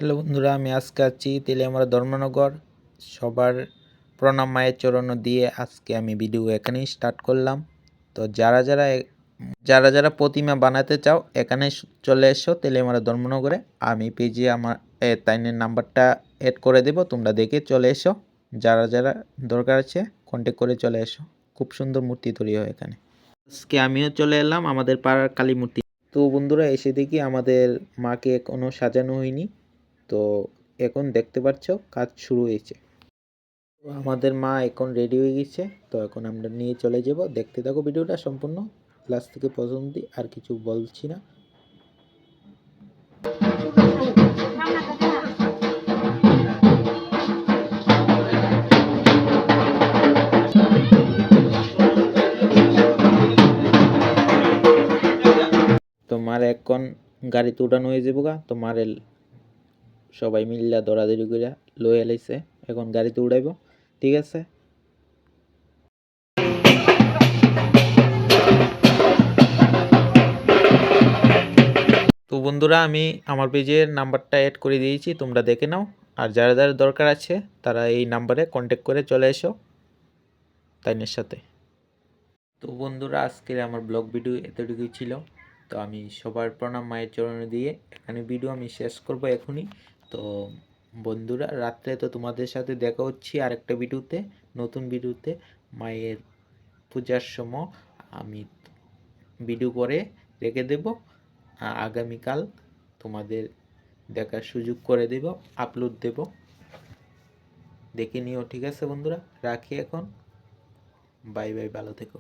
Hello বন্ধুরা, আমি আজকে আছি তেলিয়ামুড়া ধর্মনগর। সবার প্রণাম মায়ের চরণ দিয়ে আজকে আমি ভিডিও এখানেই স্টার্ট করলাম। তো যারা প্রতিমা বানাতে চাও এখানে চলে এসো তেলিয়ামুড়া ধর্মনগরে। আমি পেজে আমার তাইনের নাম্বারটা অ্যাড করে দেব, তোমরা দেখে চলে এসো। যারা দরকার আছে কন্ট্যাক্ট করে চলে এসো। খুব সুন্দর মূর্তি তৈরি হয় এখানে। আজকে আমিও চলে এলাম আমাদের পাড়ার কালী মূর্তি। তো বন্ধুরা, এসে দেখি আমাদের মাকে এখনও সাজানো হয়নি। তো এখন দেখতে পাচ্ছ কাজ শুরু হয়েছে। তো আমাদের মা এখন রেডি হয়ে গেছে। তো এখন আমরা নিয়ে চলে যাব। দেখতে থাকো ভিডিওটা সম্পূর্ণ লাস্ট থেকে পর্যন্ত। আর কিছু বলছি না। তোমার এখন গাড়িতে উঠানো হয়ে যাবো গা। তোমার সবাই মিল্লা দৌড়াদৌড়ি করে লয়ে এলাইছে, এখন গাড়িতে উড়াইব। ঠিক আছে। তো বন্ধুরা, আমি আমার পেজের নাম্বারটা অ্যাড করে দিয়েছি, তোমরা দেখে নাও। আর যারা দরকার আছে তারা এই নাম্বারে কন্ট্যাক্ট করে চলে এসো তাইনের সাথে। তো বন্ধুরা, আজকের আমার ব্লগ ভিডিও এতটুকুই ছিল। তো আমি সবার প্রণাম মায়ের চরণে দিয়ে এখানে ভিডিও আমি শেষ করব এখনই। তো বন্ধুরা, রাত্রে তো তোমাদের সাথে দেখা হচ্ছে আরেকটা ভিডিওতে, নতুন ভিডিওতে। মায়ের পূজার সময় আমি ভিডিও করে রেখে দেব। আগামীকাল তোমাদের দেখার সুযোগ করে দেব, আপলোড দেব, দেখে নিও। ঠিক আছে বন্ধুরা, রাখি এখন। বাই বাই, ভালো থেকো।